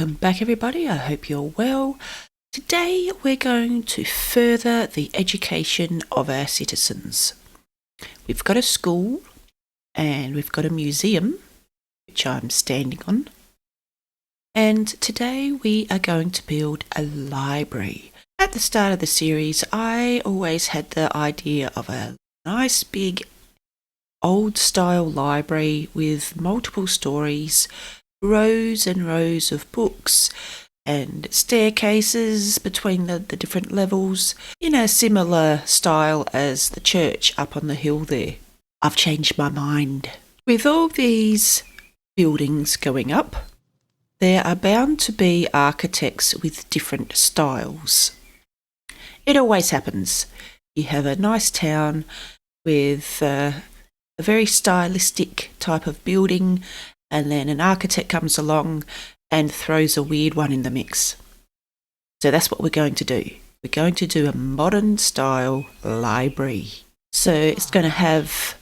Welcome back everybody, I hope you're well. Today we're going to further the education of our citizens. We've got a school and we've got a museum, which I'm standing on. And today we are going to build a library. At the start of the series, I always had the idea of a nice big old style library with multiple stories, rows and rows of books and staircases between the different levels in a similar style as the church up on the hill there. I've changed my mind. With all these buildings going up, there are bound to be architects with different styles. It always happens. You have a nice town with a very stylistic type of building, and then an architect comes along and throws a weird one in the mix. So that's what we're going to do. We're going to do a modern style library. So it's going to have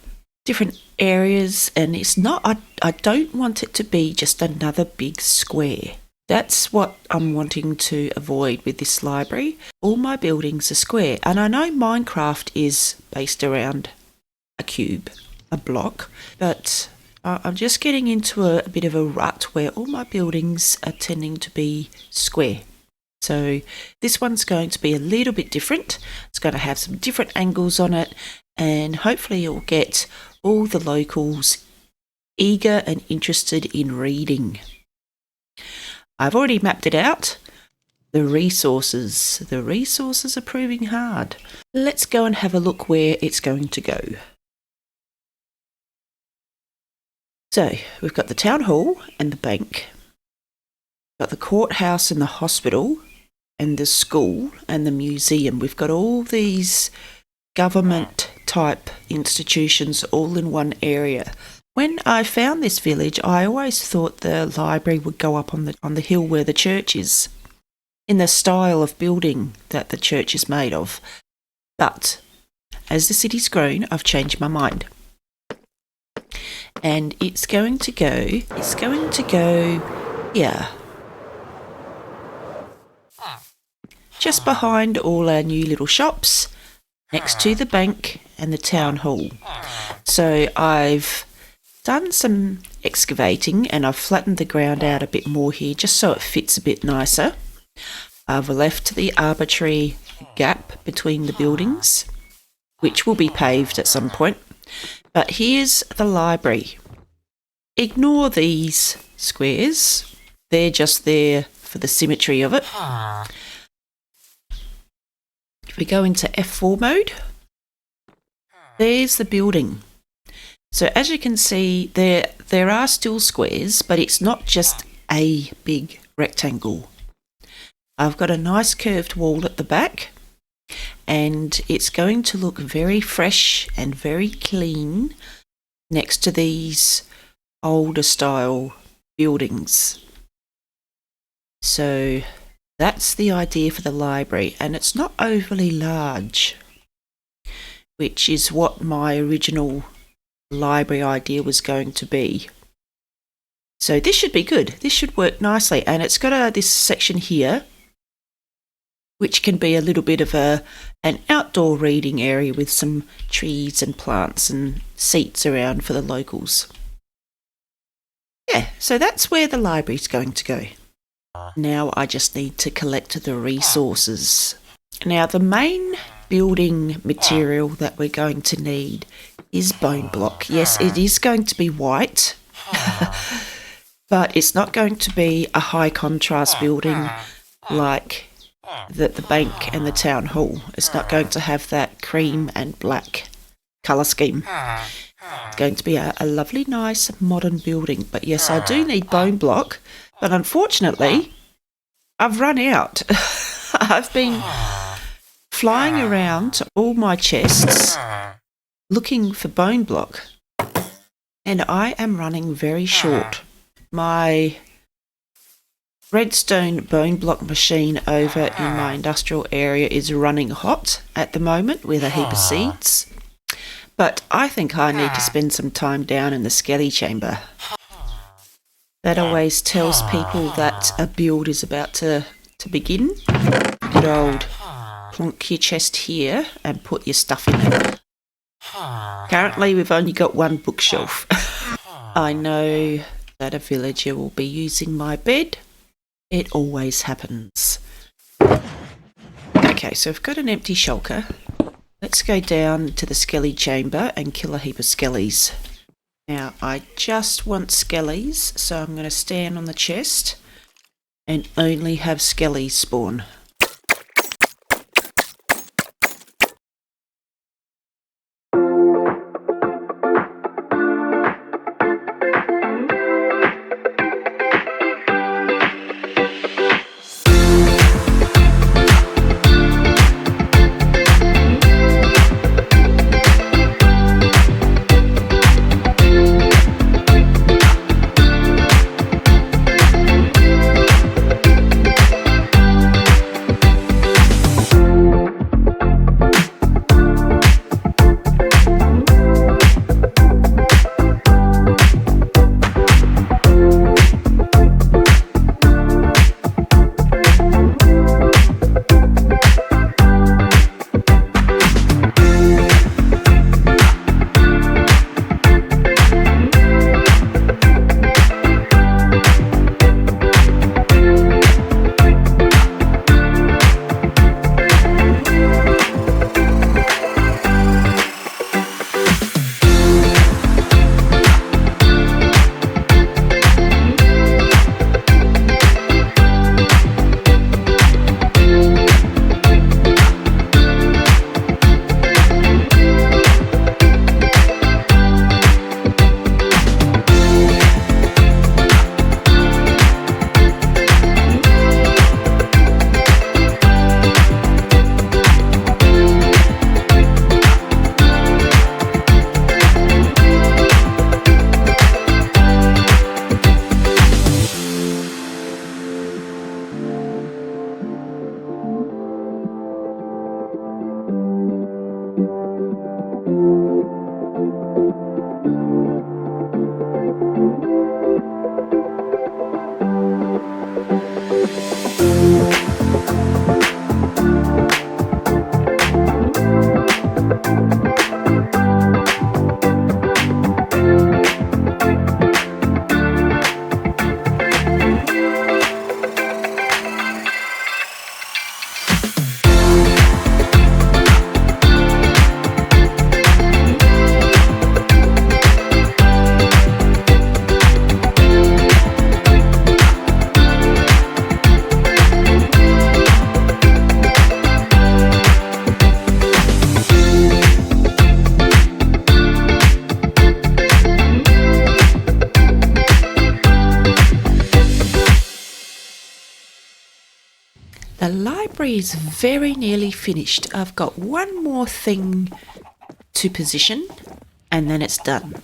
different areas, and it's not, I don't want it to be just another big square. That's what I'm wanting to avoid with this library. All my buildings are square, and I know Minecraft is based around a cube, a block, but I'm just getting into a bit of a rut where all my buildings are tending to be square. So this one's going to be a little bit different. It's going to have some different angles on it, and hopefully you'll get all the locals eager and interested in reading. I've already mapped it out. The resources are proving hard. Let's go and have a look where it's going to go. So we've got the town hall and the bank, got the courthouse and the hospital and the school and the museum. We've got all these government type institutions all in one area. When I found this village, I always thought the library would go up on the hill where the church is, in the style of building that the church is made of. But as the city's grown, I've changed my mind. And it's going to go here. Just behind all our new little shops, next to the bank and the town hall. So I've done some excavating and I've flattened the ground out a bit more here just so it fits a bit nicer. I've left the arbitrary gap between the buildings, which will be paved at some point. But here's the library. Ignore these squares. They're just there for the symmetry of it. If we go into F4 mode, there's the building. So as you can see, there are still squares, but it's not just a big rectangle. I've got a nice curved wall at the back, and it's going to look very fresh and very clean next to these older style buildings. So that's the idea for the library, and it's not overly large, which is what my original library idea was going to be. So this should be good. This should work nicely, and it's got this section here which can be a little bit of an outdoor reading area with some trees and plants and seats around for the locals. Yeah, so that's where the library's going to go. Now I just need to collect the resources. Now the main building material that we're going to need is bone block. Yes, it is going to be white, but it's not going to be a high contrast building like the bank and the town hall. It's not going to have that cream and black colour scheme. It's going to be a lovely, nice, modern building. But yes, I do need bone block, but unfortunately, I've run out. I've been flying around to all my chests looking for bone block, and I am running very short. My redstone bone block machine over in my industrial area is running hot at the moment with a heap of seeds, but I think I need to spend some time down in the skelly chamber. That always tells people that a build is about to begin. Good old plonk your chest here and put your stuff in it. Currently we've only got one bookshelf. I know that a villager will be using my bed. It always happens. Okay, so I've got an empty shulker. Let's go down to the skelly chamber and kill a heap of skellies. Now, I just want skellies, so I'm going to stand on the chest and only have skellies spawn. The library is very nearly finished. I've got one more thing to position and then it's done.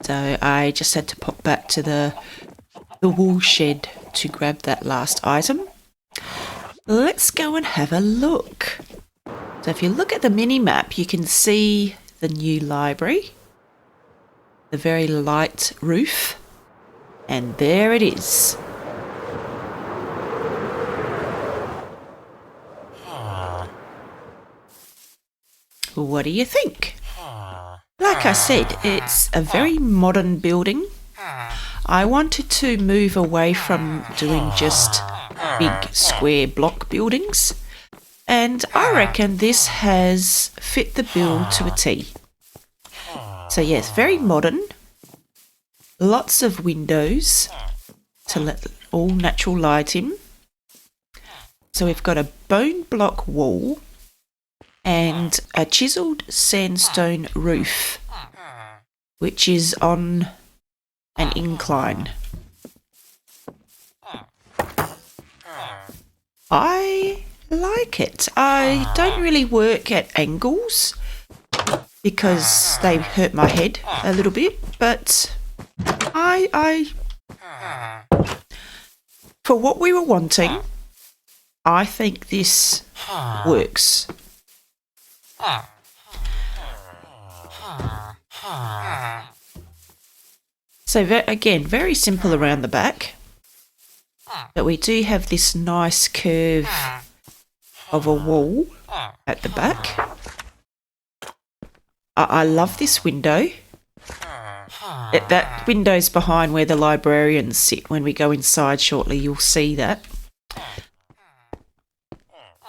So I just had to pop back to the wool shed to grab that last item. Let's go and have a look. So if you look at the mini map, you can see the new library, the very light roof, and there it is. What do you think? Like I said, it's a very modern building. I wanted to move away from doing just big square block buildings, and I reckon this has fit the bill to a T. So yes, very modern, lots of windows to let all natural light in. So we've got a bone block wall and a chiselled sandstone roof, which is on an incline. I like it. I don't really work at angles because they hurt my head a little bit, but I for what we were wanting, I think this works. So again, very simple around the back. But we do have this nice curve of a wall at the back. I love this window. That window's behind where the librarians sit. When we go inside shortly, you'll see that.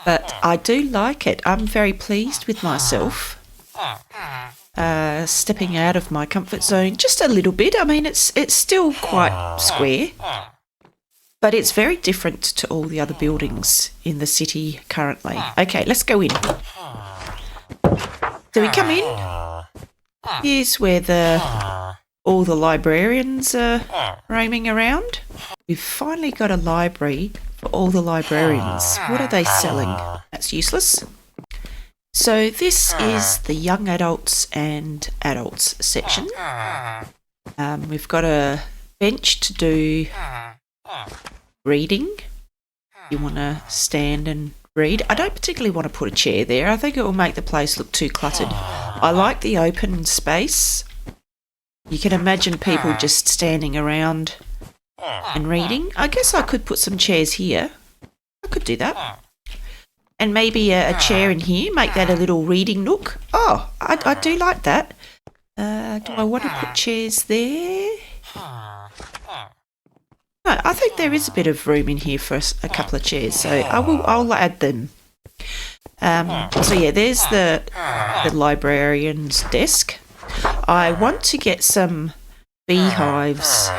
But I do like it. I'm very pleased with myself. Stepping out of my comfort zone just a little bit. I mean, it's still quite square, but it's very different to all the other buildings in the city currently. Okay, let's go in. So we come in. Here's where all the librarians are roaming around. We've finally got a library for all the librarians. What are they selling? That's useless. So this is the young adults and adults section. We've got a bench to do reading. You want to stand and read. I don't particularly want to put a chair there. I think it will make the place look too cluttered. I like the open space. You can imagine people just standing around and reading. I guess I could put some chairs here. I could do that. And maybe a chair in here, make that a little reading nook. Oh, I do like that. Do I want to put chairs there? No, I think there is a bit of room in here for a couple of chairs, so I'll add them. So yeah, there's the librarian's desk. I want to get some beehives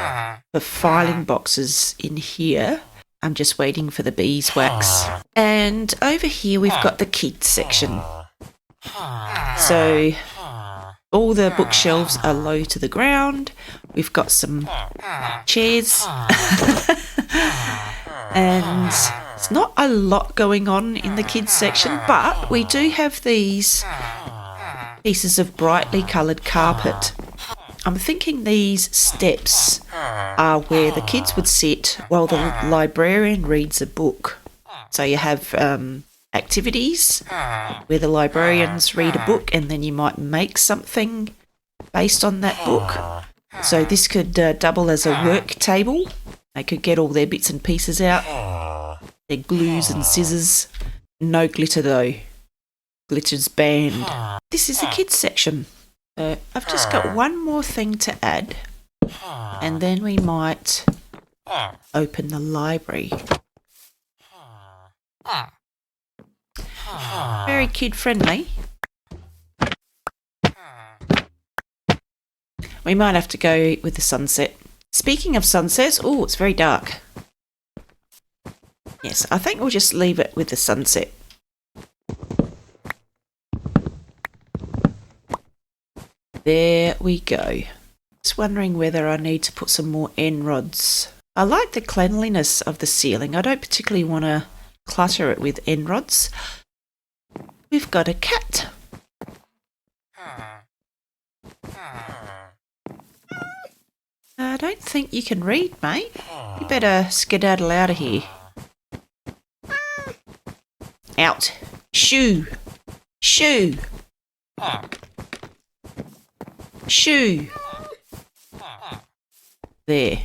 for filing boxes in here. I'm just waiting for the beeswax. And over here we've got the kids section. So all the bookshelves are low to the ground. We've got some chairs. And it's not a lot going on in the kids section, but we do have these pieces of brightly coloured carpet. I'm thinking these steps are where the kids would sit while the librarian reads a book. So you have activities where the librarians read a book and then you might make something based on that book. So this could double as a work table. They could get all their bits and pieces out, their glues and scissors. No glitter though. Glitter's banned. This is the kids section. I've just got one more thing to add, and then we might open the library. Very kid friendly. We might have to go with the sunset. Speaking of sunsets, oh, it's very dark. Yes, I think we'll just leave it with the sunset. There we go. Just wondering whether I need to put some more end rods. I like the cleanliness of the ceiling. I don't particularly want to clutter it with end rods. We've got a cat. I don't think you can read, mate. You better skedaddle out of here. Out. Shoo. Shoo. Shoo. There.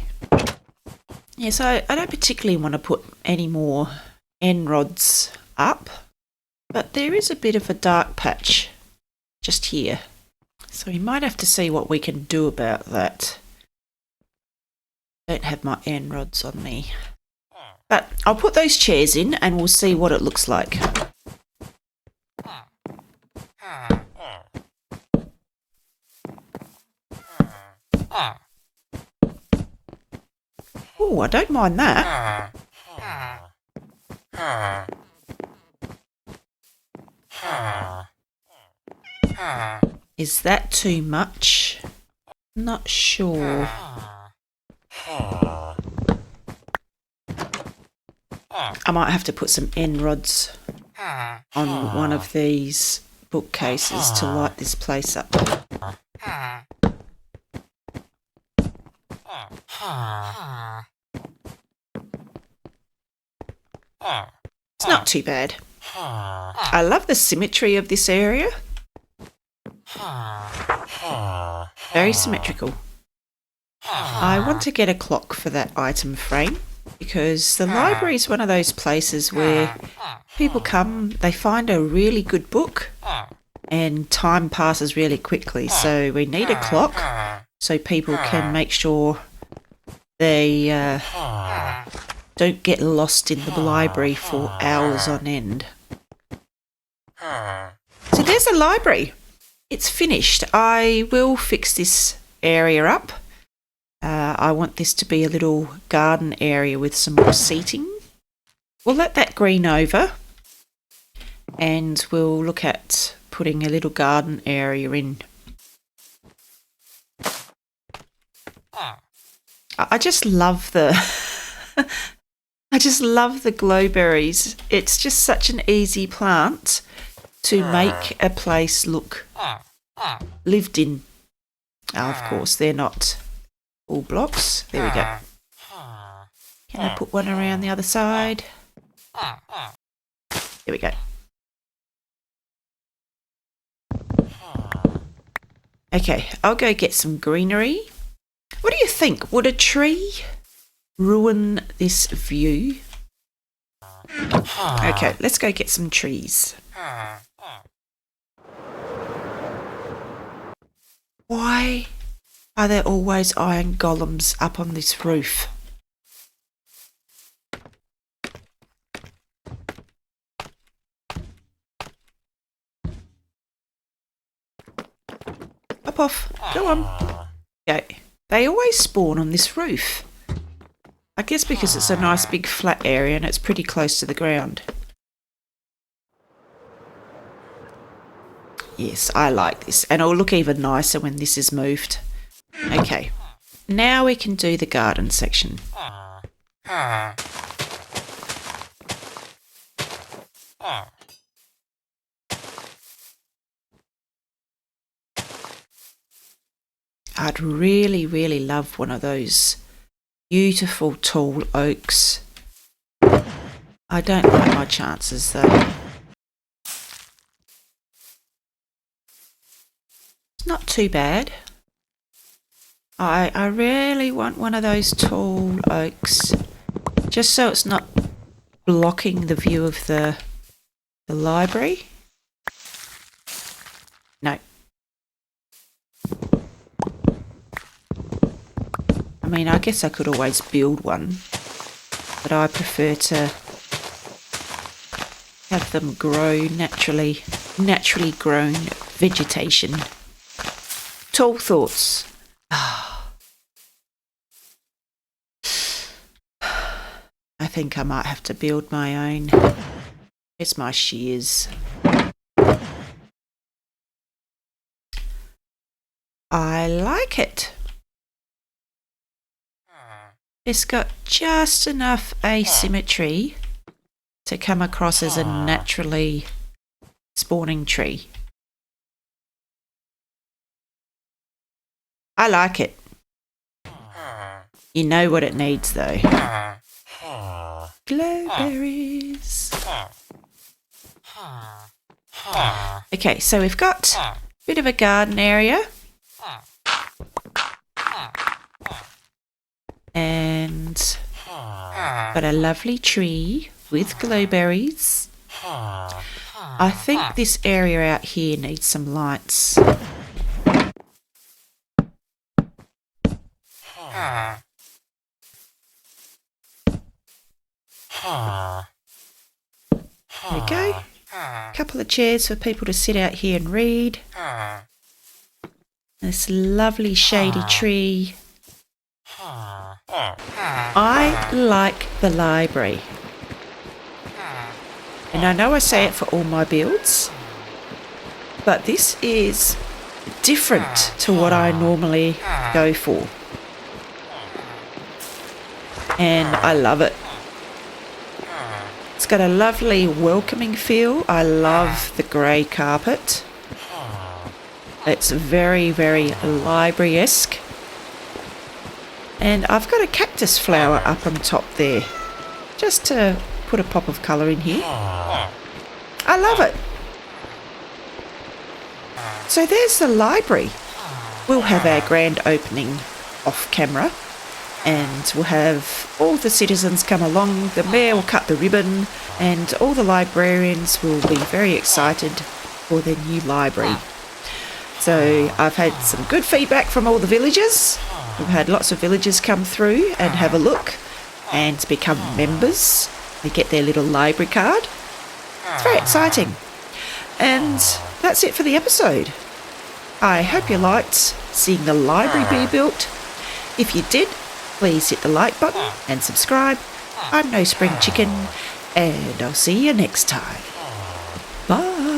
Yeah, so I don't particularly want to put any more end rods up, but there is a bit of a dark patch just here. So we might have to see what we can do about that. Don't have my end rods on me. But I'll put those chairs in and we'll see what it looks like. Oh, I don't mind that. Is that too much? Not sure. I might have to put some end rods on one of these bookcases to light this place up. It's not too bad. I love the symmetry of this area. Very symmetrical. I want to get a clock for that item frame because the library is one of those places where people come, they find a really good book and time passes really quickly. So we need a clock so people can make sure they don't get lost in the library for hours on end. So there's the library. It's finished. I will fix this area up. I want this to be a little garden area with some more seating. We'll let that green over and we'll look at putting a little garden area in. I just love the I just love the glowberries. It's just such an easy plant to make a place look lived in. Of course, they're not all blocks. There we go. Can I put one around the other side? There we go. Okay, I'll go get some greenery. What do you think? Would a tree ruin this view? Okay, let's go get some trees. Why are there always iron golems up on this roof? Up off. Go on. Okay. They always spawn on this roof. I guess because it's a nice big flat area and it's pretty close to the ground. Yes, I like this. And it'll look even nicer when this is moved. Okay. Now we can do the garden section. I'd really, really love one of those beautiful tall oaks. I don't like my chances though. It's not too bad. I really want one of those tall oaks, just so it's not blocking the view of the library. No. I mean, I guess I could always build one, but I prefer to have them grow naturally grown vegetation. Tall thoughts. I think I might have to build my own. It's my shears. I like it. It's got just enough asymmetry to come across as a naturally spawning tree. I like it. You know what it needs though. Glowberries. Okay, so we've got a bit of a garden area. And got a lovely tree with glowberries. I think this area out here needs some lights. There we go. A couple of chairs for people to sit out here and read. This lovely shady tree. I like the library. And I know I say it for all my builds, but this is different to what I normally go for. And I love it. It's got a lovely welcoming feel. I love the grey carpet. It's very, very library-esque. And I've got a cactus flower up on top there, just to put a pop of colour in here. I love it. So there's the library. We'll have our grand opening off camera, and we'll have all the citizens come along. The mayor will cut the ribbon, and all the librarians will be very excited for their new library. So I've had some good feedback from all the villagers. We've had lots of villagers come through and have a look and become members. They get their little library card. It's very exciting. And that's it for the episode. I hope you liked seeing the library be built. If you did, please hit the like button and subscribe. I'm No Spring Chicken, and I'll see you next time. Bye.